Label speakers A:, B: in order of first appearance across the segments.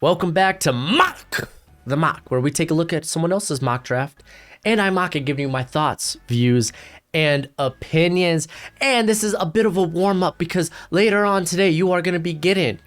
A: Welcome back to the Mock, where we take a look at someone else's mock draft, and I mock it, giving you my thoughts, views, and opinions. And this is a bit of a warm-up because later on today, you are going to be getting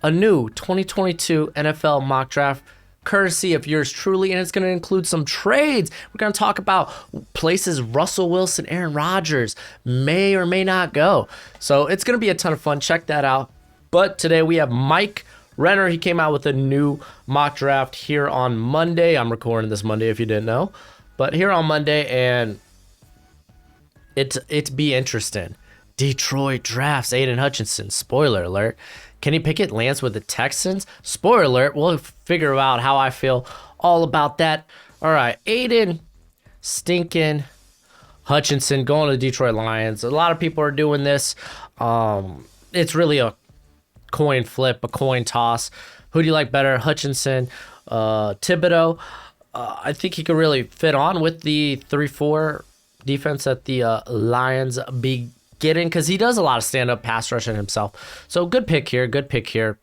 A: a new 2022 NFL mock draft, courtesy of yours truly, and it's going to include some trades. We're going to talk about places Russell Wilson, Aaron Rodgers may or may not go. So it's going to be a ton of fun. Check that out. But today we have Mike Renner. He came out with a new mock draft here on Monday. I'm recording this Monday if you didn't know. But here on Monday, and it's be interesting. Detroit drafts Aiden Hutchinson. Spoiler alert. Kenny Pickett lands with the Texans. Spoiler alert. We'll figure out how I feel all about that. All right. Aiden stinking Hutchinson going to the Detroit Lions. A lot of people are doing this. It's really a coin flip, a coin toss. Who do you like better, Hutchinson, Thibodeau? I think he could really fit on with the 3-4 defense that the Lions be getting, because he does a lot of stand-up pass rushing himself. So good pick here, Kayvon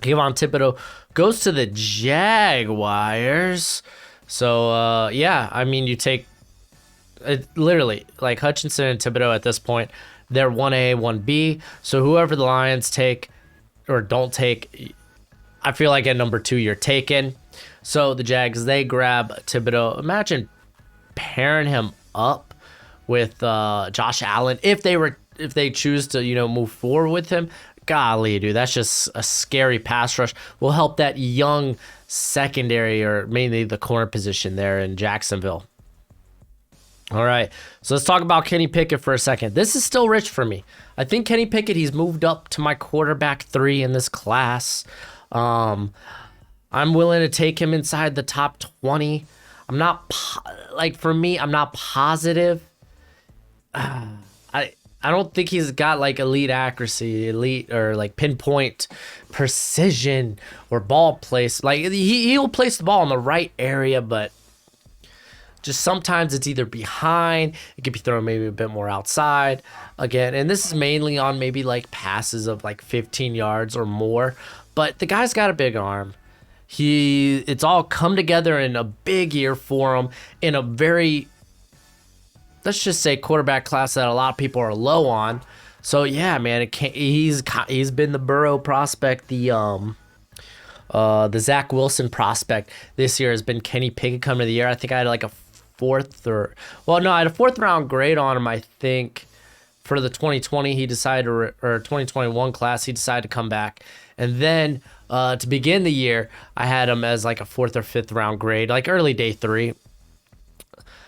A: Thibodeau goes to the Jaguars. So, yeah, I mean, you take it literally, like Hutchinson and Thibodeau at this point, they're 1A, 1B. So whoever the Lions take or don't take, I feel like at number 2 you're taken. So the Jags, they grab Thibodeau. Imagine pairing him up with Josh Allen if they choose to move forward with him. Golly, dude, that's just a scary pass rush. Will help that young secondary, or mainly the corner position there in Jacksonville. All right, so let's talk about Kenny Pickett for a second. This is still rich for me. I think Kenny Pickett, he's moved up to my quarterback 3 in this class. I'm willing to take him inside the top 20. I'm not I'm not positive. I don't think he's got like elite accuracy, or like pinpoint precision or ball place. Like he'll place the ball in the right area, but just sometimes it's either behind, it could be thrown maybe a bit more outside again. And this is mainly on maybe like passes of like 15 yards or more. But the guy's got a big arm. It's all come together in a big year for him in a very, let's just say, quarterback class that a lot of people are low on. So yeah, man, he's been the Burrow prospect, the Zach Wilson prospect this year has been Kenny Pickett coming to the year. I think I had like a I had a 4th round grade on him, I think, for the 2020. He decided or 2021 class, he decided to come back. And then to begin the year, I had him as like a 4th or 5th round grade, like early day 3.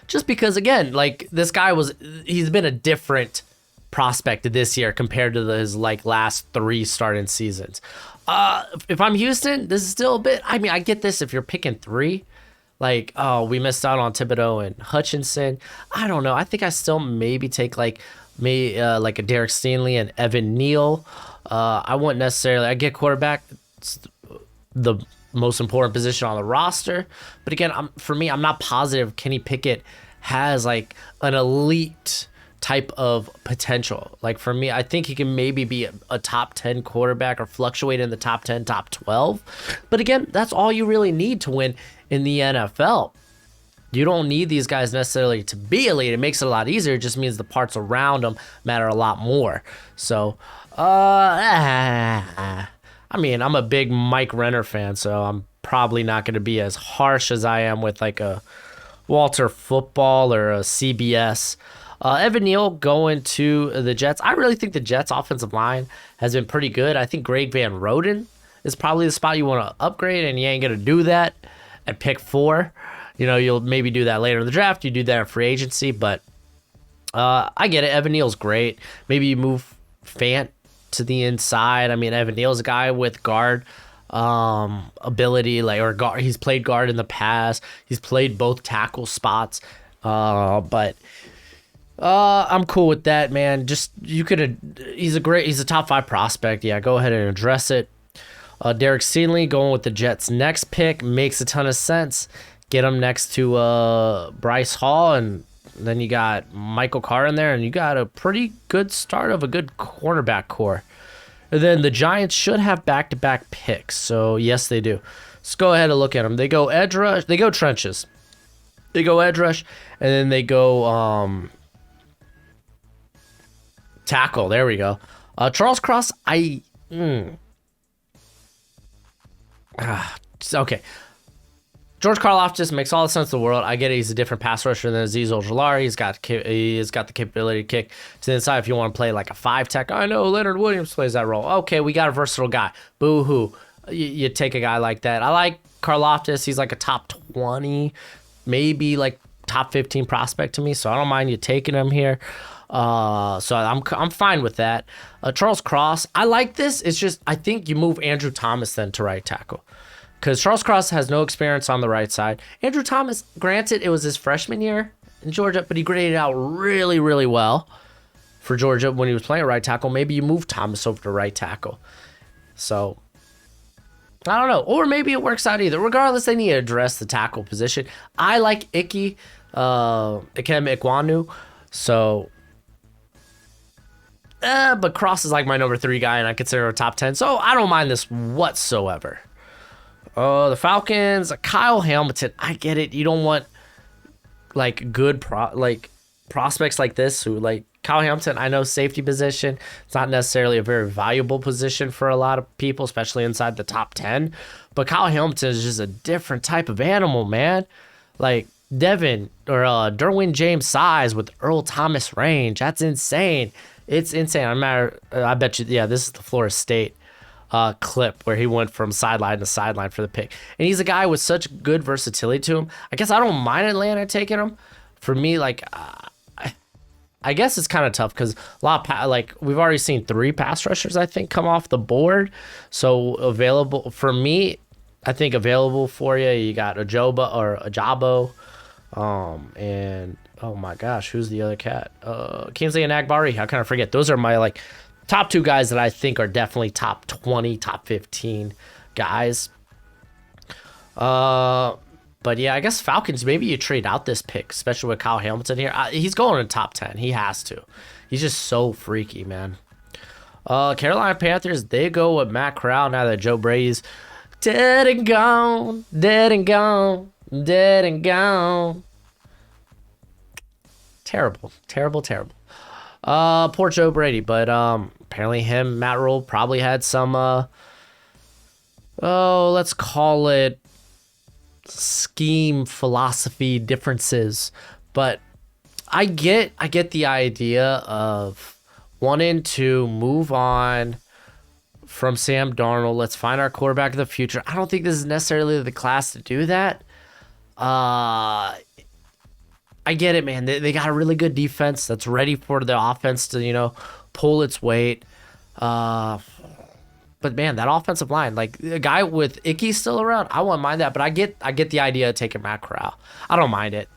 A: Just because, again, like this guy he's been a different prospect this year compared to his like last 3 starting seasons. If I'm Houston, this is still a bit, I mean, I get this if you're picking 3. Like, oh, we missed out on Thibodeau and Hutchinson. I don't know. I think I still maybe take like a Derek Stingley and Evan Neal. I wouldn't necessarily. I get quarterback. It's the most important position on the roster. But again, for me, I'm not positive Kenny Pickett has like an elite type of potential. Like for me, I think he can maybe be a top 10 quarterback or fluctuate in the top 10, top 12. But again, that's all you really need to win in the NFL. You don't need these guys necessarily to be elite. It makes it a lot easier. It just means the parts around them matter a lot more. So, I mean, I'm a big Mike Renner fan, so I'm probably not going to be as harsh as I am with like a Walter Football or a CBS. Evan Neal going to the Jets. I really think the Jets' offensive line has been pretty good. I think Greg Van Roten is probably the spot you want to upgrade, and you ain't going to do that at pick 4. You'll maybe do that later in the draft. You do that in free agency, but I get it. Evan Neal's great. Maybe you move Fant to the inside. I mean, Evan Neal's a guy with guard ability, guard. He's played guard in the past. He's played both tackle spots, but I'm cool with that, man. He's a top 5 prospect. Yeah, go ahead and address it. Derek Stingley going with the Jets' next pick makes a ton of sense. Get him next to Bryce Hall, and then you got Michael Carr in there, and you got a pretty good start of a good cornerback core. And then the Giants should have back-to-back picks. So, yes, they do. Let's go ahead and look at them. They go edge rush. They go trenches. They go edge rush. And then they go tackle. There we go. Charles Cross, okay. George Karlaftis makes all the sense in the world. I get it. He's a different pass rusher than Azeez Ojulari. He's got the capability to kick to the inside if you want to play like a 5-tech. I know Leonard Williams plays that role. Okay, we got a versatile guy. Boo-hoo. You take a guy like that. I like Karlaftis. He's like a top 20, maybe like top 15 prospect to me, so I don't mind you taking him here. So I'm fine with that. Charles Cross, I like this. It's just I think you move Andrew Thomas then to right tackle. Because Charles Cross has no experience on the right side. Andrew Thomas, granted, it was his freshman year in Georgia, but he graded out really, really well for Georgia when he was playing right tackle. Maybe you move Thomas over to right tackle. So, I don't know. Or maybe it works out either. Regardless, they need to address the tackle position. I like Ikem Ekwonu. So, but Cross is like my number 3 guy, and I consider him a top 10. So, I don't mind this whatsoever. The Falcons, Kyle Hamilton. I get it. You don't want like good prospects like this who like Kyle Hamilton. I know safety position. It's not necessarily a very valuable position for a lot of people, especially inside the top 10. But Kyle Hamilton is just a different type of animal, man. Like Derwin James size with Earl Thomas range. That's insane. It's insane. I bet you. Yeah, this is the Florida State clip where he went from sideline to sideline for the pick. And he's a guy with such good versatility to him. I guess I don't mind Atlanta taking him. For me, like, I guess it's kind of tough because a lot of we've already seen 3 pass rushers, I think, come off the board. So available for me, I think available for you, you got Ajabo, and oh my gosh, who's the other cat? Kingsley and Agbari. How can I forget? Those are my like top 2 guys that I think are definitely top 20, top 15 guys. But yeah, I guess Falcons, maybe you trade out this pick, especially with Kyle Hamilton here. He's going in top 10. He has to. He's just so freaky, man. Carolina Panthers, they go with Matt Corral now that Joe Brady's dead and gone, dead and gone, dead and gone. Terrible, terrible, terrible. Poor Joe Brady, but apparently Matt Rule probably had some let's call it scheme philosophy differences. But I get the idea of wanting to move on from Sam Darnold. Let's find our quarterback of the future. I don't think this is necessarily the class to do that. I get it, man. They got a really good defense that's ready for the offense to, pull its weight. But man, that offensive line, like a guy with Icky still around, I wouldn't mind that. But I get the idea of taking Matt Corral. I don't mind it.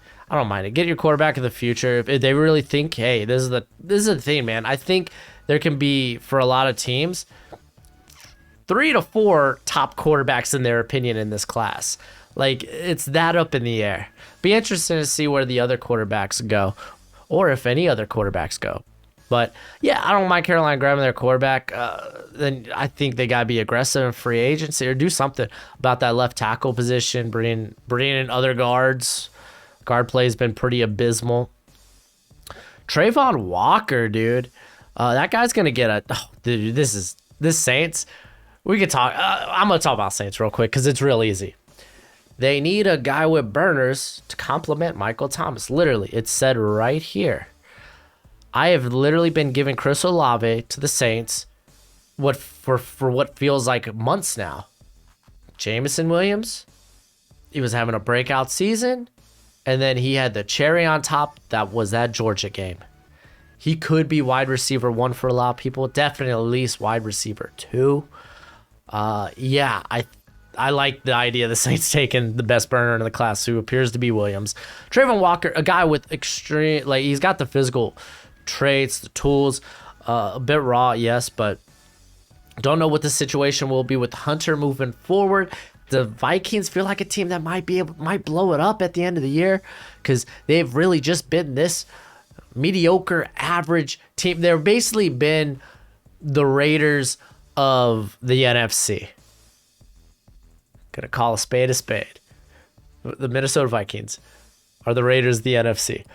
A: Get your quarterback of the future. If they really think, hey, this is the thing, man. I think there can be, for a lot of teams, 3 to 4 top quarterbacks in their opinion in this class. Like, it's that up in the air. Be interesting to see where the other quarterbacks go, or if any other quarterbacks go. But, yeah, I don't mind Carolina grabbing their quarterback. Then I think they got to be aggressive in free agency or do something about that left tackle position, bring in other guards. Guard play has been pretty abysmal. Trayvon Walker, dude. That guy's going to get dude, this Saints. We could talk. I'm going to talk about Saints real quick because it's real easy. They need a guy with burners to complement Michael Thomas. Literally, it's said right here. I have literally been giving Chris Olave to the Saints for what feels like months now. Jameson Williams, he was having a breakout season, and then he had the cherry on top. That was that Georgia game. He could be wide receiver 1 for a lot of people. Definitely at least wide receiver 2. Yeah, I like the idea of the Saints taking the best burner in the class, who appears to be Williams. Trayvon Walker, a guy with extreme, like, he's got the physical traits, the tools, a bit raw, yes, but don't know what the situation will be with Hunter moving forward. The Vikings feel like a team that might blow it up at the end of the year because they've really just been this mediocre, average team. They've basically been the Raiders of the NFC. Gonna call a spade a spade. The Minnesota Vikings are the Raiders of the NFC.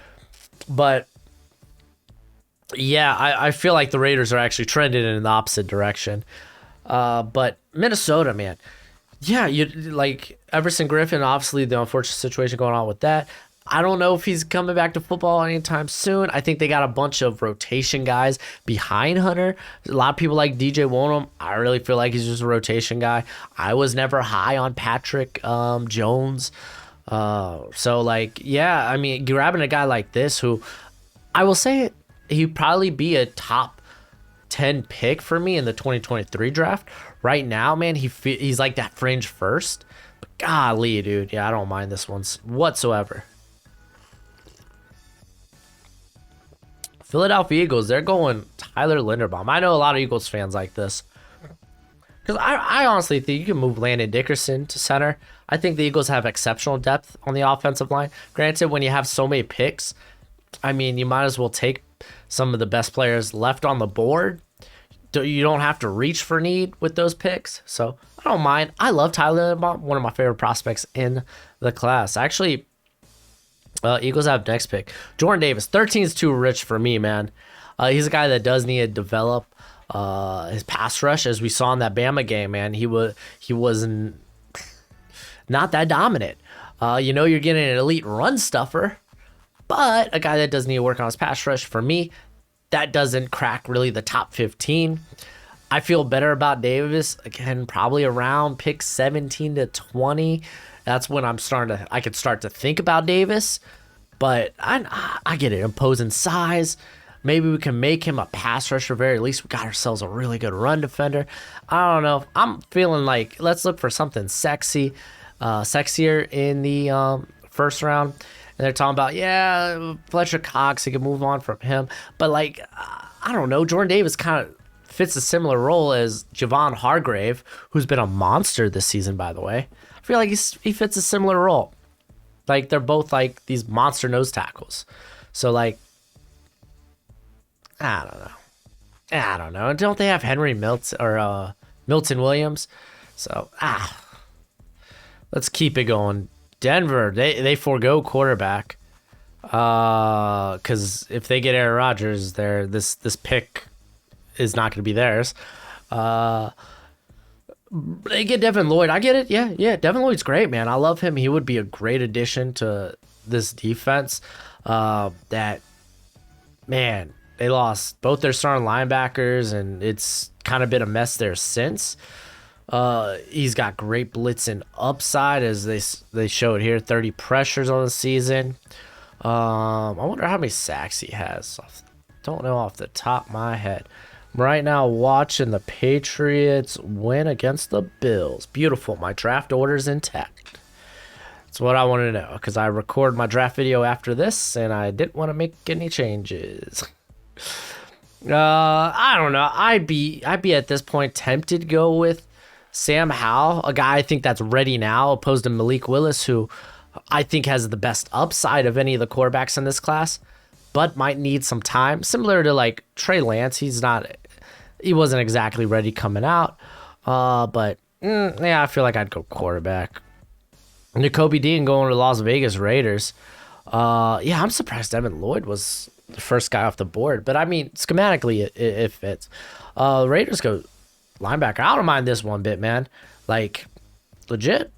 A: But yeah, I feel like the Raiders are actually trending in the opposite direction. But Minnesota, man. Yeah, you like Everson Griffin, obviously the unfortunate situation going on with that. I don't know if he's coming back to football anytime soon. I think they got a bunch of rotation guys behind Hunter. A lot of people like DJ Wonham. I really feel like he's just a rotation guy. I was never high on Patrick Jones. So, like, yeah, I mean, grabbing a guy like this who I will say he'd probably be a top 10 pick for me in the 2023 draft. Right now, man, he's like that fringe first. But golly, dude. Yeah, I don't mind this one whatsoever. Philadelphia Eagles, they're going Tyler Linderbaum. I know a lot of Eagles fans like this. Because I honestly think you can move Landon Dickerson to center. I think the Eagles have exceptional depth on the offensive line. Granted, when you have so many picks, I mean, you might as well take some of the best players left on the board. You don't have to reach for need with those picks. So I don't mind. I love Tyler Linderbaum, one of my favorite prospects in the class. Actually, Eagles have next pick. Jordan Davis, 13 is too rich for me, man. He's a guy that does need to develop his pass rush, as we saw in that Bama game, man. He wasn't not that dominant. You're getting an elite run stuffer, but a guy that does need to work on his pass rush, for me, that doesn't crack really the top 15. I feel better about Davis, again, probably around pick 17 to 20. That's when I could start to think about Davis. But I get it, imposing size. Maybe we can make him a pass rusher, very least. We got ourselves a really good run defender. I don't know. I'm feeling like let's look for something sexier in the first round. And they're talking about, Fletcher Cox, he can move on from him. But, like, I don't know. Jordan Davis kind of fits a similar role as Javon Hargrave, who's been a monster this season, by the way. I feel like he fits a similar role. Like, they're both, like, these monster nose tackles. So, like, I don't know. Don't they have Henry Milton Williams? So, let's keep it going. Denver, they forego quarterback. Because if they get Aaron Rodgers, this pick is not going to be theirs. They get Devin Lloyd. I get it. Yeah. Devin Lloyd's great, man. I love him. He would be a great addition to this defense. They lost both their starting linebackers, and it's kind of been a mess there since. He's got great blitzing upside, as they showed here. 30 pressures on the season. I wonder how many sacks he has. Don't know off the top of my head. I'm right now watching the Patriots win against the Bills. Beautiful. My draft order's intact. That's what I want to know, because I record my draft video after this, and I didn't want to make any changes. I don't know. I'd be at this point tempted to go with Sam Howell, a guy I think that's ready now, opposed to Malik Willis, who I think has the best upside of any of the quarterbacks in this class, but might need some time. Similar to like Trey Lance, he wasn't exactly ready coming out, but I feel like I'd go quarterback. Nakobe Dean going to the Las Vegas Raiders. I'm surprised Devin Lloyd was the first guy off the board, but I mean, schematically it fits. Raiders go linebacker. I don't mind this one bit, man. Like, legit,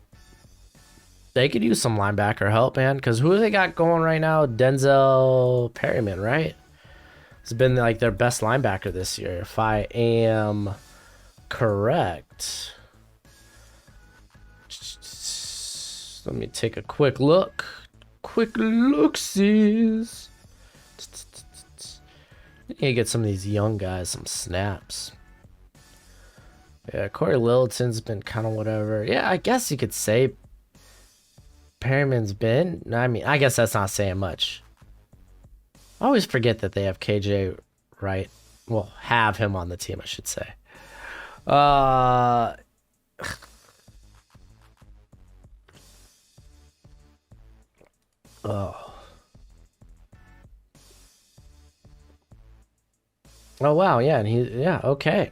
A: they could use some linebacker help, man, because who they got going right now? Denzel Perryman, right? Has been like their best linebacker this year, if I am correct. Let me take a quick look. Quick look-sies. I need to get some of these young guys some snaps. Yeah, Corey Littleton's been kind of whatever. Yeah, I guess you could say Perryman's been. I mean, I guess that's not saying much. I always forget that they have KJ, right? Well, have him on the team, I should say. Oh, wow, yeah, and okay.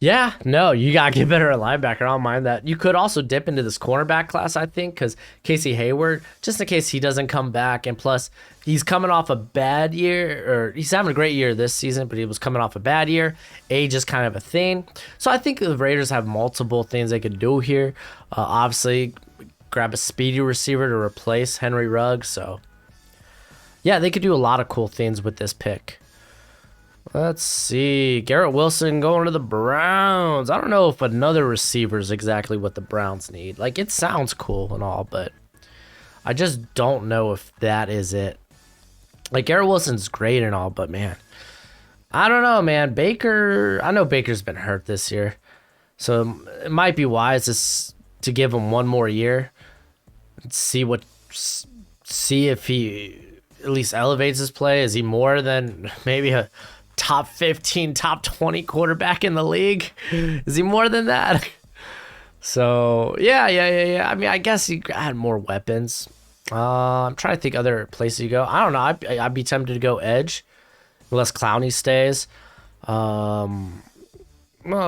A: Yeah, no, you got to get better at linebacker. I don't mind that. You could also dip into this cornerback class, I think, because Casey Hayward, just in case he doesn't come back. And plus, he's coming off a bad year, or he's having a great year this season, but he was coming off a bad year. Age is kind of a thing. So I think the Raiders have multiple things they could do here. Obviously, grab a speedy receiver to replace Henry Ruggs. So, yeah, they could do a lot of cool things with this pick. Let's see. Garrett Wilson going to the Browns. I don't know if another receiver is exactly what the Browns need. Like, it sounds cool and all, but I just don't know if that is it. Like, Garrett Wilson's great and all, but, man, I don't know, man. Baker, I know Baker's been hurt this year, so it might be wise to give him one more year and see if he at least elevates his play. Is he more than maybe a top 15, top 20 quarterback in the league? Is he more than that? So, yeah. I mean, I guess he had more weapons. I'm trying to think other places you go. I don't know. I'd be tempted to go edge unless Clowney stays. Well,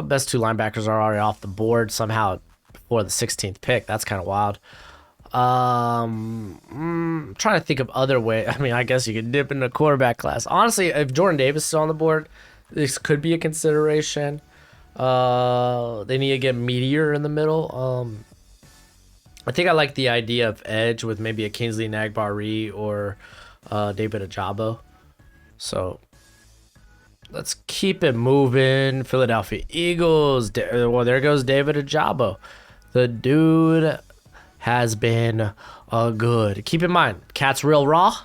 A: best two linebackers are already off the board somehow before the 16th pick. That's kind of wild. Trying to think of other way. I mean, I guess you could dip into a quarterback class. Honestly, if Jordan Davis is still on the board, this could be a consideration. They need to get meteor in the middle. I think I like the idea of edge with maybe a Kingsley Nagbari or David Ajabo. So let's keep it moving. Philadelphia Eagles. Well, there goes David Ajabo. The dude has been good. Keep in mind, Cat's real raw.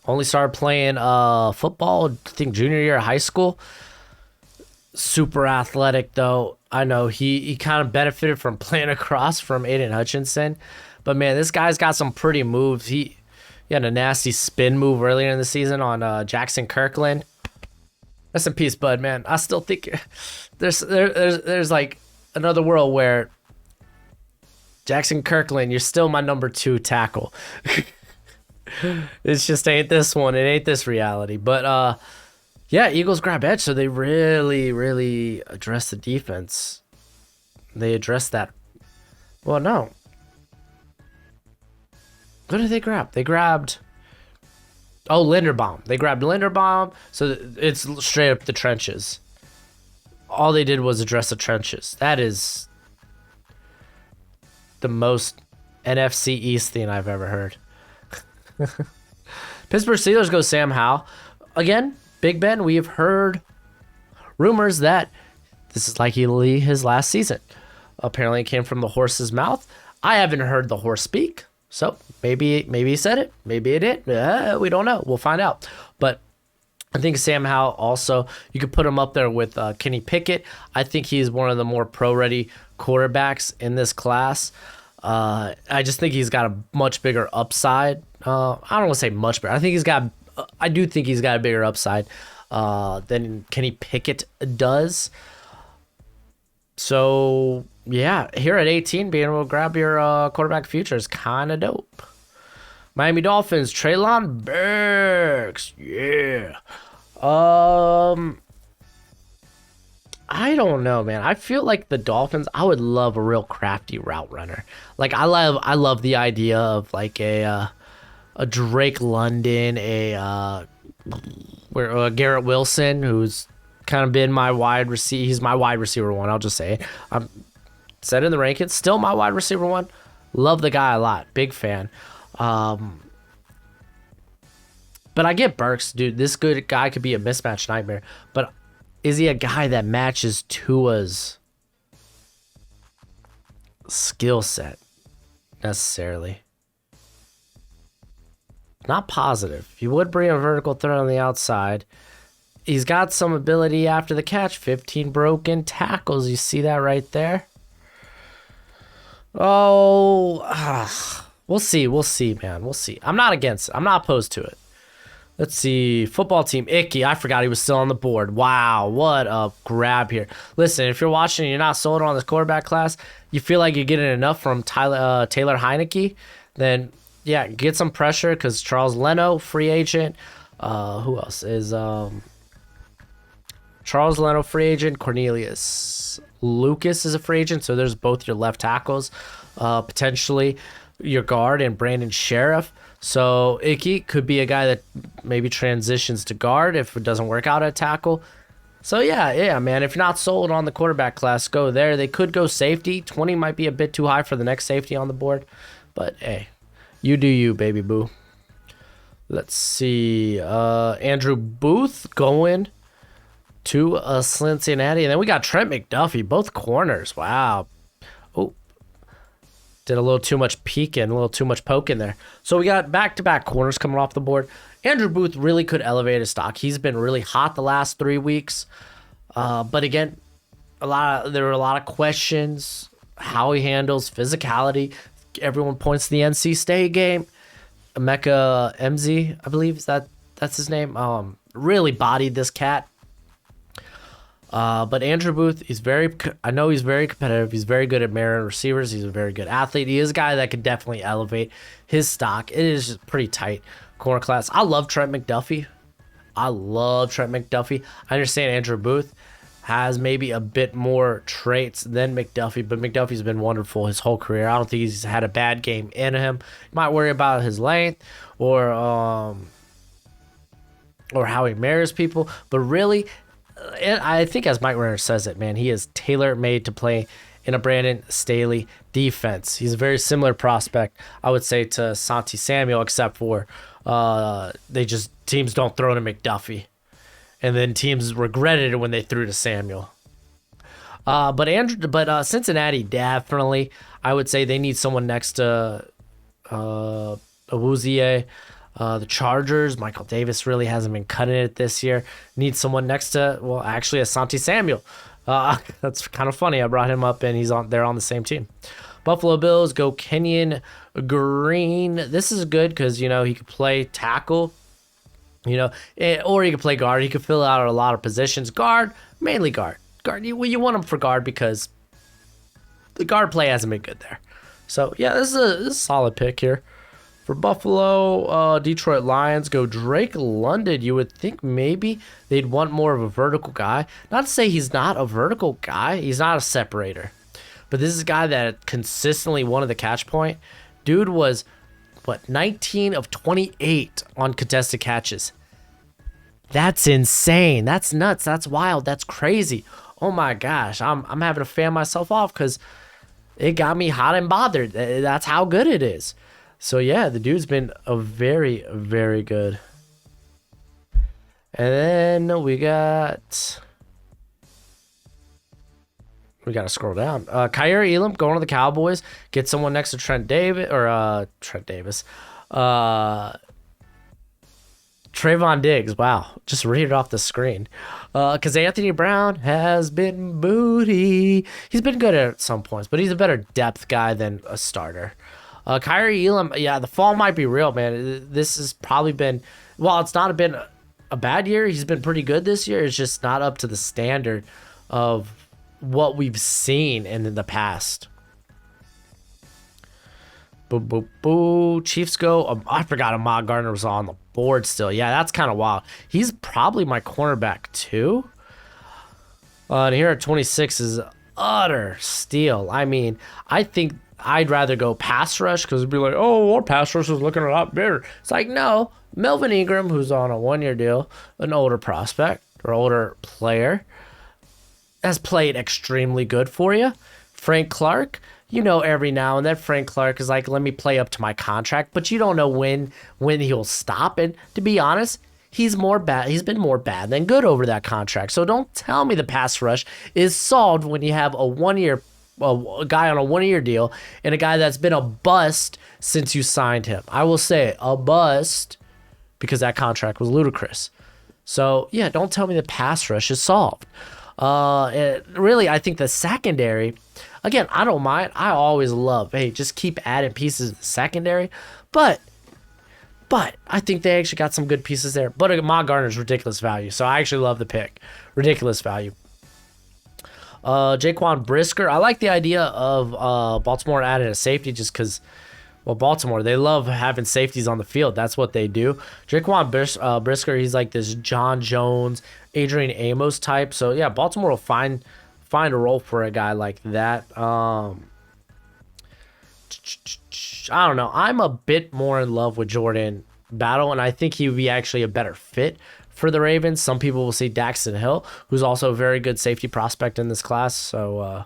A: Only started playing football, I think, junior year of high school. Super athletic, though. I know he kind of benefited from playing across from Aiden Hutchinson. But, man, this guy's got some pretty moves. He had a nasty spin move earlier in the season on Jackson Kirkland. Rest in peace, bud, man. I still think there's like another world where Jackson Kirkland, you're still my number 2 tackle. It's just ain't this one. It ain't this reality. But, yeah, Eagles grab edge, so they really, really address the defense. They address that. Well, no. What did they grab? They grabbed... Oh, Linderbaum. They grabbed Linderbaum, so it's straight up the trenches. All they did was address the trenches. That is the most NFC East thing I've ever heard. Pittsburgh Steelers go Sam Howell. Again, Big Ben, we have heard rumors that this is likely his last season. Apparently it came from the horse's mouth. I haven't heard the horse speak, so maybe he said it. Maybe it did. We don't know. We'll find out. But I think Sam Howell also, you could put him up there with Kenny Pickett. I think he's one of the more pro-ready quarterbacks in this class. I just think he's got a much bigger upside. I don't want to say much bigger. I do think he's got a bigger upside than Kenny Pickett does. So, yeah, here at 18, being able to grab your quarterback future is kind of dope. Miami Dolphins, Treylon Burks. Yeah. I don't know, man. I feel like the Dolphins, I would love a real crafty route runner. Like, I love the idea of like a Drake London, a Garrett Wilson, who's kind of been my wide receiver. He's my wide receiver one. I'll just say it. I'm set in the rankings. Still my wide receiver one. Love the guy a lot. Big fan. But I get Burks, dude. This good guy could be a mismatch nightmare. But is he a guy that matches Tua's skill set necessarily? Not positive. He would bring a vertical threat on the outside. He's got some ability after the catch. 15 broken tackles. You see that right there? Oh, we'll see. We'll see, man. We'll see. I'm not against it. I'm not opposed to it. Let's see. Football team. Icky. I forgot he was still on the board. Wow. What a grab here. Listen, if you're watching and you're not sold on this quarterback class, you feel like you're getting enough from Taylor Heineke, then, yeah, get some pressure because Charles Leno, free agent. Who else is... Charles Leno, free agent. Cornelius Lucas is a free agent. So there's both your left tackles, potentially your guard, and Brandon Sheriff. So Icky could be a guy that maybe transitions to guard if it doesn't work out at tackle. So yeah, man. If you're not sold on the quarterback class, go there. They could go safety. 20 might be a bit too high for the next safety on the board. But hey, you do you, baby boo. Let's see. Andrew Booth going to Cincinnati. And then we got Trent McDuffie, both corners. Wow. Oh, did a little too much peeking, a little too much poking there. So we got back-to-back corners coming off the board. Andrew Booth really could elevate his stock. He's been really hot the last 3 weeks. But again, there were a lot of questions. How he handles physicality. Everyone points to the NC State game. Emeka MZ, I believe that's his name. Really bodied this cat. But Andrew Booth, I know he's very competitive. He's very good at marrying receivers. He's a very good athlete. He is a guy that could definitely elevate his stock. It is just pretty tight corner class. I love Trent McDuffie. I understand Andrew Booth has maybe a bit more traits than McDuffie, but McDuffie's been wonderful his whole career. I don't think he's had a bad game in him. You might worry about his length or how he marries people, but really, and I think as Mike Renner says it, man, he is tailor-made to play in a Brandon Staley defense. He's a very similar prospect, I would say, to Santi Samuel, except for teams don't throw to McDuffie. And then teams regretted it when they threw to Samuel. But Cincinnati definitely, I would say they need someone next to Awuzie. The Chargers, Michael Davis really hasn't been cutting it this year. Need someone next to, Asante Samuel. That's kind of funny. I brought him up and they're on the same team. Buffalo Bills go Kenyon Green. This is good because, he could play tackle, or he could play guard. He could fill out a lot of positions. Guard, mainly guard. You want him for guard because the guard play hasn't been good there. So, yeah, this is a solid pick here. For Buffalo, Detroit Lions go Drake London. You would think maybe they'd want more of a vertical guy. Not to say he's not a vertical guy. He's not a separator. But this is a guy that consistently wanted the catch point. Dude was, 19 of 28 on contested catches. That's insane. That's nuts. That's wild. That's crazy. Oh my gosh. I'm having to fan myself off because it got me hot and bothered. That's how good it is. So, yeah, the dude's been a very, very good. And then we got to scroll down. Kyer Elam going to the Cowboys. Get someone next to Trent Davis. Trayvon Diggs. Wow. Just read it off the screen. Because Anthony Brown has been booty. He's been good at some points, but he's a better depth guy than a starter. Kyrie Elam, yeah, the fall might be real, man. This has probably been, while it's not been a bad year, he's been pretty good this year. It's just not up to the standard of what we've seen in the past. Boo. Chiefs go. I forgot Ahmad Gardner was on the board still. Yeah, that's kind of wild. He's probably my cornerback too. And here at 26 is utter steal. I mean, I think I'd rather go pass rush because it'd be like, oh, our pass rush is looking a lot better. It's like, no, Melvin Ingram, who's on a one-year deal, an older prospect or older player, has played extremely good for you. Frank Clark, every now and then Frank Clark is like, let me play up to my contract, but you don't know when he'll stop. And to be honest, he's been more bad than good over that contract. So don't tell me the pass rush is solved when you have a guy on a one-year deal and a guy that's been a bust since you signed him. I will say a bust because that contract was ludicrous. So, yeah, don't tell me the pass rush is solved. Really, I think the secondary, again, I don't mind. I always love, hey, just keep adding pieces in the secondary. But I think they actually got some good pieces there. But Ahmad Gardner's ridiculous value. So I actually love the pick. Ridiculous value. Jaquan Brisker. I like the idea of Baltimore adding a safety just because, Baltimore, they love having safeties on the field. That's what they do. Jaquan Brisker, he's like this John Jones, Adrian Amos type. So yeah, Baltimore will find a role for a guy like that. I don't know. I'm a bit more in love with Jordan Battle, and I think he would be actually a better fit for the Ravens. Some people will see Daxton Hill, who's also a very good safety prospect in this class. So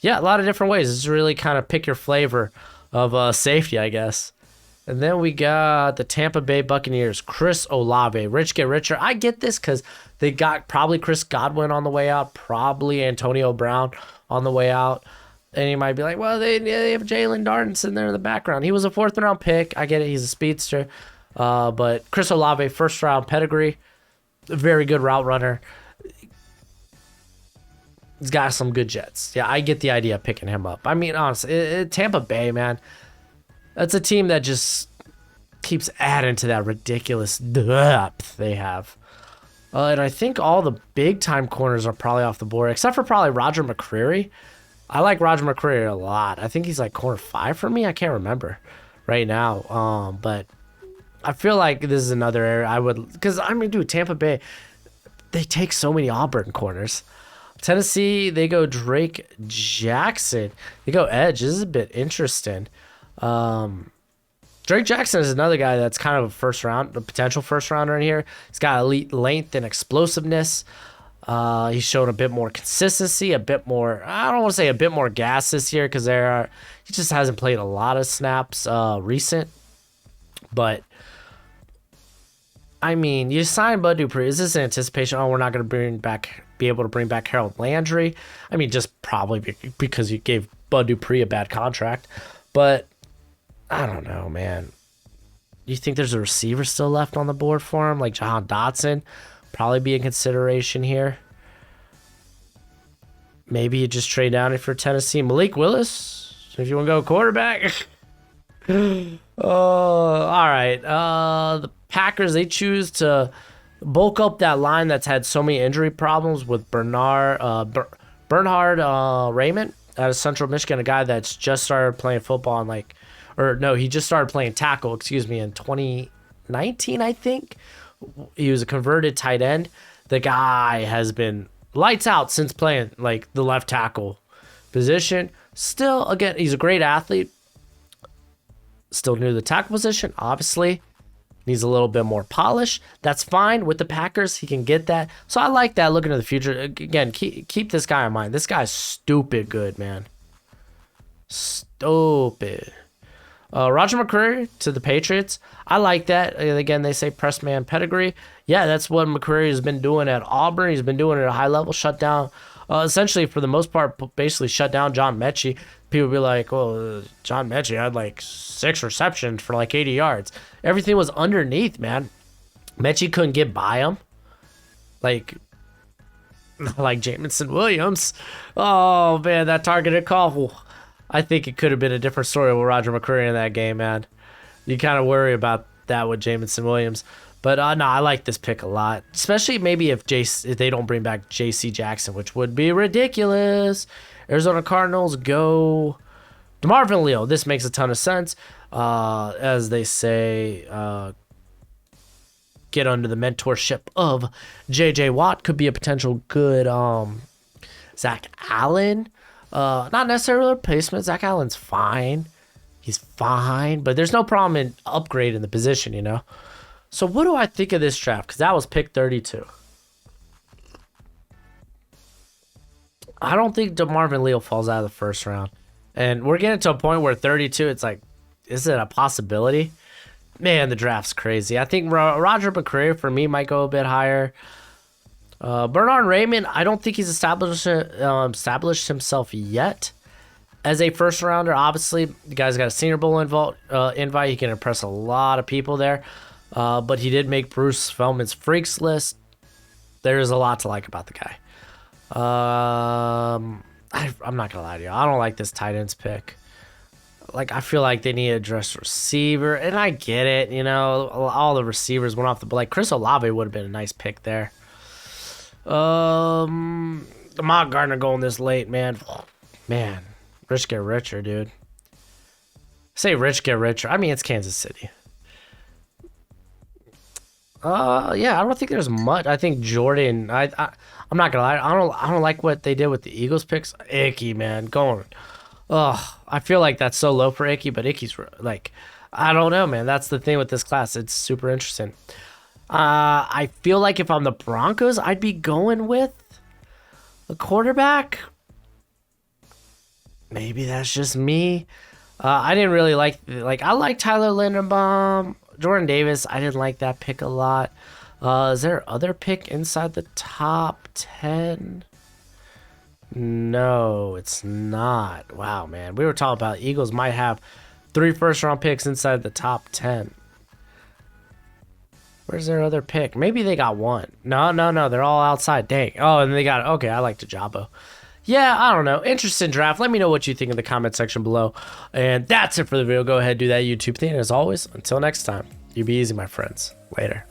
A: yeah, a lot of different ways. It's really kind of pick your flavor of safety, I guess. And then we got the Tampa Bay Buccaneers, Chris Olave, rich get richer. I get this because they got probably Chris Godwin on the way out, probably Antonio Brown on the way out. And you might be like, well, they have Jalen Darden sitting there in the background. He was a 4th-round pick. I get it. He's a speedster. But Chris Olave, 1st-round pedigree, very good route runner. He's got some good jets. Yeah, I get the idea of picking him up. I mean, honestly, Tampa Bay, man, that's a team that just keeps adding to that ridiculous depth they have. And I think all the big-time corners are probably off the board, except for probably Roger McCreary. I like Roger McCreary a lot. I think he's like corner 5 for me. I can't remember right now. But I feel like this is another area I would... Because, I mean, dude, Tampa Bay, they take so many Auburn corners. Tennessee, they go Drake Jackson. They go edge. This is a bit interesting. Drake Jackson is another guy that's kind of a potential first rounder in here. He's got elite length and explosiveness. He's shown a bit more consistency, I don't want to say a bit more gas this year because he just hasn't played a lot of snaps recent. But I mean, you signed Bud Dupree. Is this an anticipation? Oh, we're not going to be able to bring back Harold Landry. I mean, just probably because you gave Bud Dupree a bad contract. But I don't know, man. You think there's a receiver still left on the board for him, like Jahan Dotson? Probably be a consideration here. Maybe you just trade down it for Tennessee. Malik Willis, if you want to go quarterback. All right. The Packers, they choose to bulk up that line that's had so many injury problems with Bernhard Raymond out of Central Michigan, a guy that's just started playing football he just started playing tackle, in 2019, I think. He was a converted tight end. The guy has been lights out since playing like the left tackle position. Still, again, he's a great athlete. Still new to the tackle position, obviously. Needs a little bit more polish. That's fine. With the Packers, he can get that. So I like that looking to the future. Again, keep this guy in mind. This guy's stupid good, man. Stupid. Roger McCreary to the Patriots. I like that. Again, they say press man pedigree. Yeah, that's what McCreary has been doing at Auburn. He's been doing it at a high level. Shut down, essentially for the most part, basically shut down John Mechie. People be like, well, John Mechie had like 6 receptions for like 80 yards. Everything was underneath, man. Mechie couldn't get by him. Like Jameson Williams. Oh, man, that targeted call. I think it could have been a different story with Roger McCreary in that game, man. You kind of worry about that with Jameson Williams. But no, I like this pick a lot. Especially maybe if they don't bring back J.C. Jackson, which would be ridiculous. Arizona Cardinals go DeMarvin Leal. This makes a ton of sense. As they say, get under the mentorship of J.J. Watt. Could be a potential good Zach Allen. Not necessarily a replacement. Zach Allen's fine. He's fine. But there's no problem in upgrading the position, you know? So what do I think of this draft? Because that was pick 32. I don't think DeMarvin Leal falls out of the first round. And we're getting to a point where 32, it's like, is it a possibility? Man, the draft's crazy. I think Roger McCreary, for me, might go a bit higher. Bernhard Raymond, I don't think he's established himself yet as a first rounder. Obviously, the guy's got a Senior Bowl invite. He can impress a lot of people there. But he did make Bruce Feldman's freaks list. There's a lot to like about the guy. I'm not gonna lie to you. I don't like this tight ends pick. Like, I feel like they need to address receiver, and I get it. You know, all the receivers went off the. Like, Chris Olave would have been a nice pick there. Ahmad Gardner going this late, man. Man, rich get richer, dude. Say rich get richer. I mean, it's Kansas City. Yeah, I don't think there's much. I think Jordan. I'm not gonna lie. I don't like what they did with the Eagles picks. Icky, man, going. Ugh, I feel like that's so low for Icky, but Icky's like, I don't know, man. That's the thing with this class. It's super interesting. I feel like if I'm the Broncos, I'd be going with a quarterback. Maybe that's just me. I didn't really like I like Tyler Linderbaum, Jordan Davis. I didn't like that pick a lot. Is there other pick inside the top 10? No, it's not. Wow, man. We were talking about Eagles might have 3 first-round picks inside the top 10. Where's their other pick? Maybe they got one. No. They're all outside. Dang. Oh, and they got... Okay, I like Tajabo. Yeah, I don't know. Interesting draft. Let me know what you think in the comment section below. And that's it for the video. Go ahead, do that YouTube thing. And as always, until next time, you be easy, my friends. Later.